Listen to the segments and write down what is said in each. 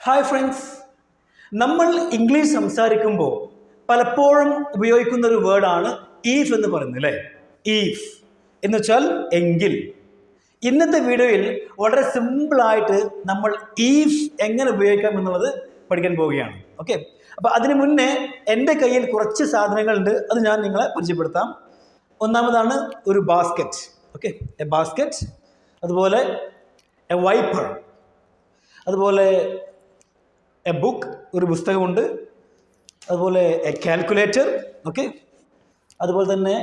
Hi friends, നമ്മൾ English സംസാരിക്കുമ്പോൾ പലപ്പോഴും ഉപയോഗിക്കുന്ന ഒരു വേർഡാണ് ഈഫ് എന്ന് പറയുന്നത് അല്ലേ. ഈഫ് എന്ന് വെച്ചാൽ എങ്കിൽ. ഇന്നത്തെ വീഡിയോയിൽ വളരെ സിമ്പിളായിട്ട് നമ്മൾ ഈഫ് എങ്ങനെ ഉപയോഗിക്കാം എന്നുള്ളത് പഠിക്കാൻ പോവുകയാണ്. ഓക്കെ, അപ്പോൾ അതിന് മുന്നേ എൻ്റെ കയ്യിൽ കുറച്ച് സാധനങ്ങളുണ്ട്, അത് ഞാൻ നിങ്ങളെ പരിചയപ്പെടുത്താം. ഒന്നാമതാണ് ഒരു ബാസ്ക്കറ്റ്. ഓക്കെ, എ ബാസ്ക്കറ്റ്, അതുപോലെ എ വൈപ്പർ, അതുപോലെ എ ബുക്ക്, ഒരു പുസ്തകമുണ്ട്, അതുപോലെ എ കാൽക്കുലേറ്റർ, ഓക്കെ, അതുപോലെ തന്നെ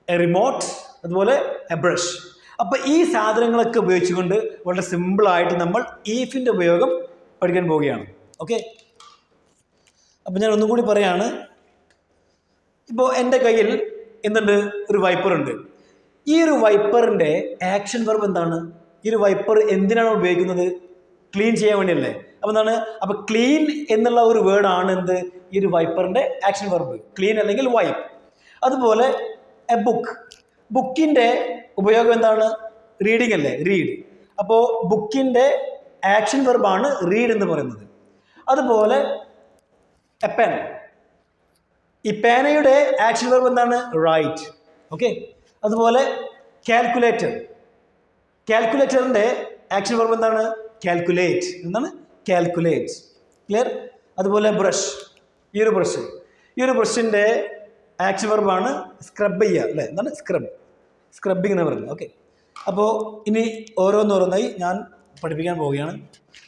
എ റിമോട്ട്, അതുപോലെ എ ബ്രഷ്. അപ്പോൾ ഈ സാധനങ്ങളൊക്കെ ഉപയോഗിച്ചുകൊണ്ട് വളരെ സിമ്പിളായിട്ട് നമ്മൾ ഈഫിൻ്റെ ഉപയോഗം പഠിക്കാൻ പോവുകയാണ്. ഓക്കെ, അപ്പോൾ ഞാൻ ഒന്നും കൂടി പറയാണ്. ഇപ്പോൾ എൻ്റെ കയ്യിൽ എന്തുണ്ട്? ഒരു വൈപ്പറുണ്ട്. ഈ ഒരു വൈപ്പറിൻ്റെ ആക്ഷൻ വെർബ് എന്താണ്? ഈ ഒരു വൈപ്പർ എന്തിനാണ് ഉപയോഗിക്കുന്നത്? ക്ലീൻ ചെയ്യാൻ വേണ്ടിയല്ലേ. അപ്പോൾ എന്താണ്? അപ്പോൾ ക്ലീൻ എന്നുള്ള ഒരു വേർഡാണ് എന്ത്? ഈ ഒരു വൈപ്പറിൻ്റെ ആക്ഷൻ വെർബ്, ക്ലീൻ അല്ലെങ്കിൽ വൈപ്പ്. അതുപോലെ എ ബുക്ക്, ബുക്കിൻ്റെ ഉപയോഗം എന്താണ്? റീഡിംഗ് അല്ലേ, റീഡ്. അപ്പോൾ ബുക്കിൻ്റെ ആക്ഷൻ വെർബാണ് റീഡ് എന്ന് പറയുന്നത്. അതുപോലെ എ പെൻ, ഈ പേനയുടെ ആക്ഷൻ വെർബ് എന്താണ്? റൈറ്റ്. ഓക്കെ, അതുപോലെ കാൽക്കുലേറ്റർ, കാൽക്കുലേറ്ററിൻ്റെ ആക്ഷൻ വെർബ് എന്താണ്? കാൽക്കുലേറ്റ്. എന്താണ്? കാൽക്കുലേറ്റ്. ക്ലിയർ? അതുപോലെ ബ്രഷ്, ഈ ഒരു ബ്രഷിൻ്റെ ആക്ഷൻ വെർബാണ് സ്ക്രബ് ചെയ്യുക അല്ലേ. എന്താണ്? സ്ക്രബ്, സ്ക്രബിങ് എന്ന് പറയുന്നത്. ഓക്കെ, അപ്പോൾ ഇനി ഓരോന്നോരോന്നായി ഞാൻ പഠിപ്പിക്കാൻ പോവുകയാണ്.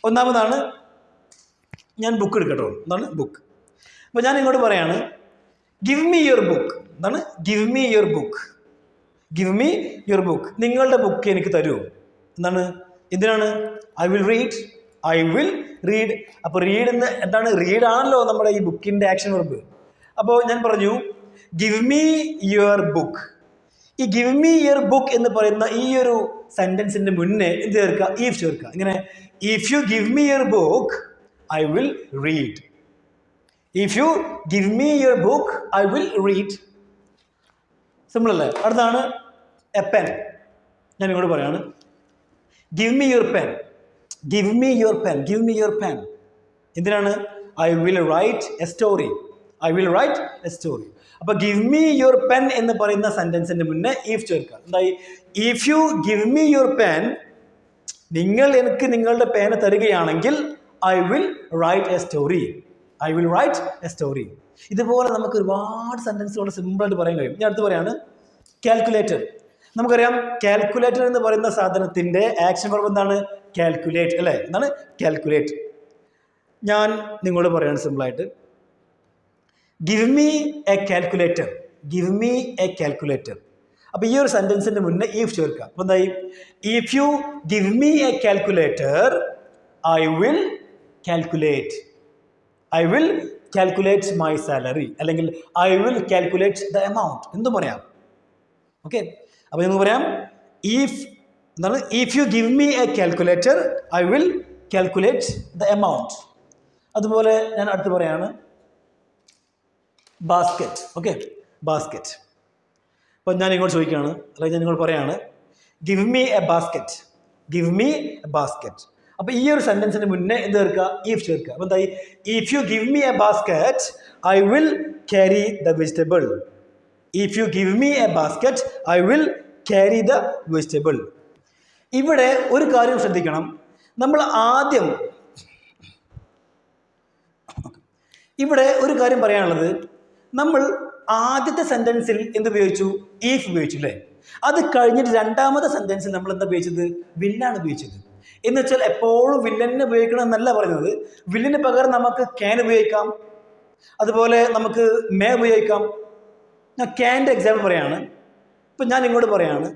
ഒന്നാമതാണ് ഞാൻ ബുക്ക് എടുക്കട്ടോ. എന്താണ്? ബുക്ക്. അപ്പോൾ ഞാൻ ഇങ്ങോട്ട് പറയാണ്, ഗിവ് മീ യുവർ ബുക്ക്. എന്താണ്? Give me your book, give me your book. നിങ്ങളുടെ ബുക്ക് എനിക്ക് തരുമോ? എന്താണ്? എന്തിനാണ്? I will read, I will read. അപ്പോൾ റീഡ് എന്ന് എന്താണ്? റീഡാണല്ലോ നമ്മുടെ ഈ ബുക്കിൻ്റെ ആക്ഷൻ വെർബ്. അപ്പോൾ ഞാൻ പറഞ്ഞു ഗിവ് മീ യുവർ ബുക്ക്. ഈ ഗിവ് മീ യുവർ ബുക്ക് എന്ന് പറയുന്ന ഈ ഒരു സെൻറ്റൻസിൻ്റെ മുന്നേ എന്ത് ചേർക്കുക? ഈഫ് ചേർക്കുക. ഇങ്ങനെ, if you give me your book I will read. If you give me your book I will read. Simple അല്ലേ? അടുത്താണ് എ പെൻ. ഞാൻ ഇങ്ങോട്ട് പറയാണ്, give me your pen, give me your pen, give me your pen. എന്തിനാണ്? I will write a story, I will write a story. അപ്പോൾ give me your pen എന്ന് പറയുന്ന സെൻറ്റൻസിൻ്റെ മുന്നേ ഈഫ് ചേർക്കുക. എന്തായി? If you give me your pen, നിങ്ങൾ എനിക്ക് നിങ്ങളുടെ പേന തരികയാണെങ്കിൽ I will write a story, I will write a story. ഇതുപോലെ നമുക്ക് ഒരുപാട് സെൻറ്റൻസുകൾ സിമ്പിളായിട്ട് പറയാൻ കഴിയും. ഞാൻ അടുത്ത് പറയാണ് കാൽക്കുലേറ്റർ. നമുക്കറിയാം കാൽക്കുലേറ്റർ എന്ന് പറയുന്ന സാധനത്തിൻ്റെ ആക്ഷൻ വെർബ് എന്താണ്? കാൽക്കുലേറ്റ് അല്ലേ. എന്താണ്? കാൽക്കുലേറ്റ്. ഞാൻ നിങ്ങളോട് പറയാണ് സിമ്പിളായിട്ട്, give me a calculator, give me a calculator. അപ്പോൾ ഈ ഒരു സെൻറ്റൻസിൻ്റെ മുന്നേ ഈഫ് ചേർക്കുക. അപ്പോൾ എന്തായി? If you give me a calculator I will calculate, I will calculate my salary, അല്ലെങ്കിൽ I will calculate the amount. എന്തും പറയാം. ഓക്കെ, അപ്പോൾ നമുക്ക് പറയാം ഇഫ് എന്താണ്? If you give me a calculator I will calculate the amount. അതുപോലെ ഞാൻ അടുത്ത് പറയാണ് ബാസ്ക്കറ്റ്. Okay, basket. അപ്പോൾ ഞാൻ ഇങ്ങോട്ട് ചോദിക്കുകയാണ്, അല്ലെങ്കിൽ ഞാൻ ഇങ്ങോട്ട് പറയാണ് give me A basket, give me A basket. അപ്പോൾ ഈ ഒരു സെൻറ്റൻസിന് മുന്നേ എന്ത് ചേർക്കുക? ഈഫ് ചേർക്കുക. അപ്പോൾ എന്തായി? If you give me A basket I will carry the vegetable, if you give me A basket I will carry the vegetable. ഇവിടെ ഒരു കാര്യം ശ്രദ്ധിക്കണം. നമ്മൾ ആദ്യം ഇവിടെ ഒരു കാര്യം പറയാനുള്ളത്, നമ്മൾ ആദ്യത്തെ സെൻറ്റൻസിൽ എന്ത് ഉപയോഗിച്ചു? ഈഫ് ഉപയോഗിച്ചു അല്ലേ. അത് കഴിഞ്ഞിട്ട് രണ്ടാമത്തെ സെൻറ്റൻസിൽ നമ്മൾ എന്താ ഉപയോഗിച്ചത്? വില്ലാണ് ഉപയോഗിച്ചത്. എന്ന് വെച്ചാൽ എപ്പോഴും വില്ലനെ ഉപയോഗിക്കണം എന്നല്ല പറയുന്നത്. വില്ലിന് പകരം നമുക്ക് ക്യാൻ ഉപയോഗിക്കാം, അതുപോലെ നമുക്ക് മേ ഉപയോഗിക്കാം. ഞാൻ ക്യാൻ്റെ എക്സാമ്പിൾ പറയാണ്. ഇപ്പം ഞാൻ ഇങ്ങോട്ട് പറയാണ്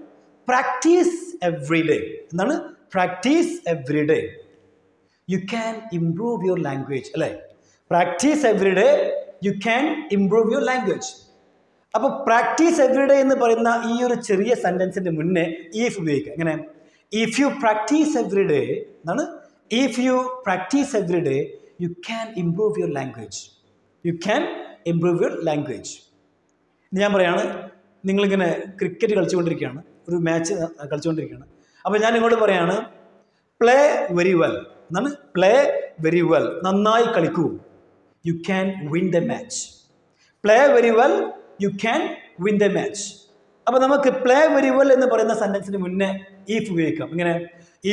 പ്രാക്ടീസ് എവ്രി ഡേ. എന്താണ്? Practice every day you can improve your language അല്ലേ. Practice every day you can improve your language. അപ്പോൾ പ്രാക്ടീസ് എവ്രി ഡേ എന്ന് പറയുന്ന ഈ ഒരു ചെറിയ സെൻറ്റൻസിൻ്റെ മുന്നേ ഈഫ് ഉപയോഗിക്കുക. എങ്ങനെ? If you practice every day എന്നാണ്. If you practice every day you can improve your language, you can improve your language. ഞാൻ പറയാണ്, നിങ്ങളിങ്ങനെ ക്രിക്കറ്റ് കളിച്ചുകൊണ്ടിരിക്കുകയാണ്, ഒരു മാച്ച് കളിച്ചുകൊണ്ടിരിക്കുകയാണ്. അപ്പോൾ ഞാൻ ഇങ്ങോട്ട് പറയാണ് പ്ലേ വെരി വെൽ. എന്നാണ്? പ്ലേ വെരി വെൽ, നന്നായി കളിക്കൂ. You can win the match. Play very well, you can win the match. അപ്പോൾ നമുക്ക് പ്ലേ വെരി വെൽ എന്ന് പറയുന്ന സെൻറ്റൻസിന് മുന്നേ ഇഫ് ഉപയോഗിക്കാം. ഇങ്ങനെ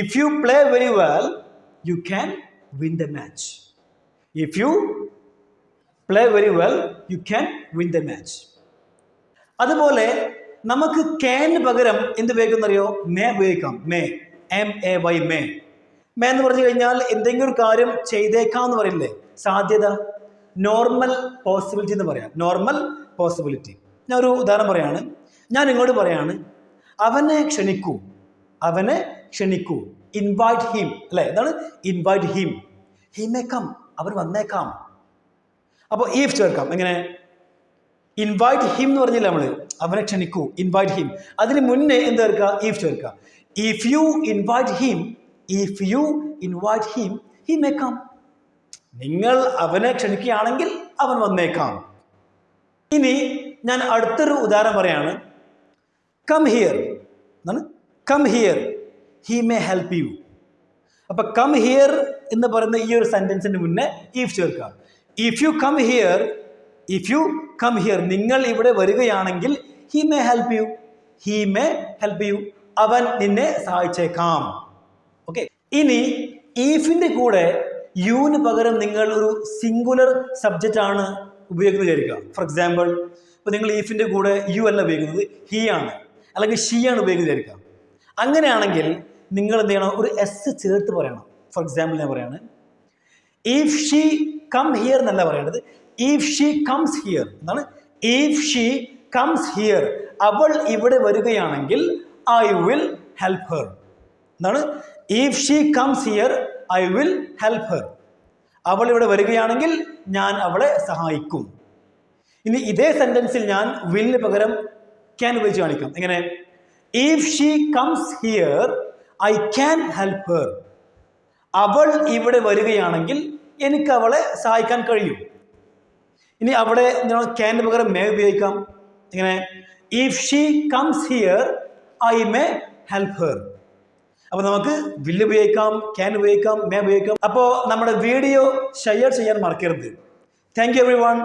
if you play very well you can win the match. If you play very well you can win the match. അതുപോലെ നമുക്ക് can പകരം എന്ത് ഉപയോഗിക്കുന്നറിയോ? മേ ഉപയോഗിക്കാം. May, MAY, may. മേ എന്ന് പറഞ്ഞു കഴിഞ്ഞാൽ എന്തെങ്കിലും ഒരു കാര്യം ചെയ്തേക്കാം എന്ന് പറയില്ലേ, സാധ്യത. നോർമൽ പോസിബിലിറ്റി എന്ന് പറയാം. Normal possibility. ഞാൻ ഒരു ഉദാഹരണം പറയാണ്. ഞാൻ ഇങ്ങോട്ട് പറയാണ്, അവനെ ക്ഷണിക്കൂ. അവനെ ക്ഷണിക്കൂ. ഇൻവൈറ്റ് ഹിം, അല്ലേ? എന്താണ് invite him? He may come, അവർ വന്നേക്കാം. അപ്പോൾ ഈഫ് ചേർക്കാം. എങ്ങനെ? ഇൻവൈറ്റ് ഹിം എന്ന് പറഞ്ഞില്ല നമ്മൾ, അവനെ ക്ഷണിക്കൂ, ഇൻവൈറ്റ് ഹിം. അതിന് മുന്നേ എന്ത് ചേർക്കുക? ഈഫ് ചേർക്കുക. If you invite him, if you invite him he may come. നിങ്ങൾ അവനെ ക്ഷണിക്കുകയാണെങ്കിൽ അവൻ വന്നേക്കാം. ഇനി ഞാൻ അടുത്തൊരു ഉദാഹരണം പറയാണ്. കം ഹിയർ എന്നാണ്. Come here he may help you. അപ്പൊ കം ഹിയർ എന്ന് പറയുന്ന ഈ ഒരു സെന്റൻസിന് മുന്നേ ഈഫ് ചേർക്കുക. If you come here, if you come here, നിങ്ങൾ ഇവിടെ വരികയാണെങ്കിൽ he may help you, he may help you, അവൻ നിന്നെ സഹായിച്ചേക്കാം. ഓക്കെ. ഇനി ഈഫിന്റെ കൂടെ യുവിന് പകരം നിങ്ങൾ ഒരു സിംഗുലർ സബ്ജക്റ്റ് ആണ് ഉപയോഗിക്കുന്നത് വിചാരിക്കുക. ഫോർ എക്സാമ്പിൾ, ഇപ്പോൾ നിങ്ങൾ ഈഫിന്റെ കൂടെ യു അല്ല ഉപയോഗിക്കുന്നത്, ഹി ആണ് അല്ലെങ്കിൽ ഷീ ആണ് ഉപയോഗിക്കുന്നത് വിചാരിക്കുക. അങ്ങനെയാണെങ്കിൽ നിങ്ങൾ എന്ത് ചെയ്യണം? ഒരു എസ് ചേർത്ത് പറയണം. ഫോർ എക്സാമ്പിൾ ഞാൻ പറയാണ്, ഇഫ് ഷീ കം ഹിയർ എന്നല്ല പറയേണ്ടത്, ഇഫ് ഷീ കംസ് ഹിയർ എന്നാണ്. ഇഫ് ഷീ കംസ് ഹിയർ, അവൾ ഇവിടെ വരികയാണെങ്കിൽ ഐ വിൽ ഹെൽപ്പ് ഹെർ എന്നാണ്. If she comes here I will help her. അവൾ ഇവിടെ വരികയാണെങ്കിൽ ഞാൻ അവളെ സഹായിക്കും. ഇനി ഇതേ സെന്റൻസിൽ ഞാൻ വില്ലിന് പകരം ക്യാൻ ഉപയോഗിച്ച് കാണിക്കാം. എങ്ങനെ? If she comes here I can help her. അവൾ ഇവിടെ വരികയാണെങ്കിൽ എനിക്ക് അവളെ സഹായിക്കാൻ കഴിയും. ഇനി അവിടെ ക്യാന് പകരം മേ ഉപയോഗിക്കാം. ഇങ്ങനെ if she comes here I may help her. അപ്പോൾ നമുക്ക് വില്ല് ഉപയോഗിക്കാം, ക്യാൻ ഉപയോഗിക്കാം, മേ ഉപയോഗിക്കാം. അപ്പോൾ നമ്മുടെ വീഡിയോ ഷെയർ ചെയ്യാൻ മറക്കരുത്. Thank you everyone.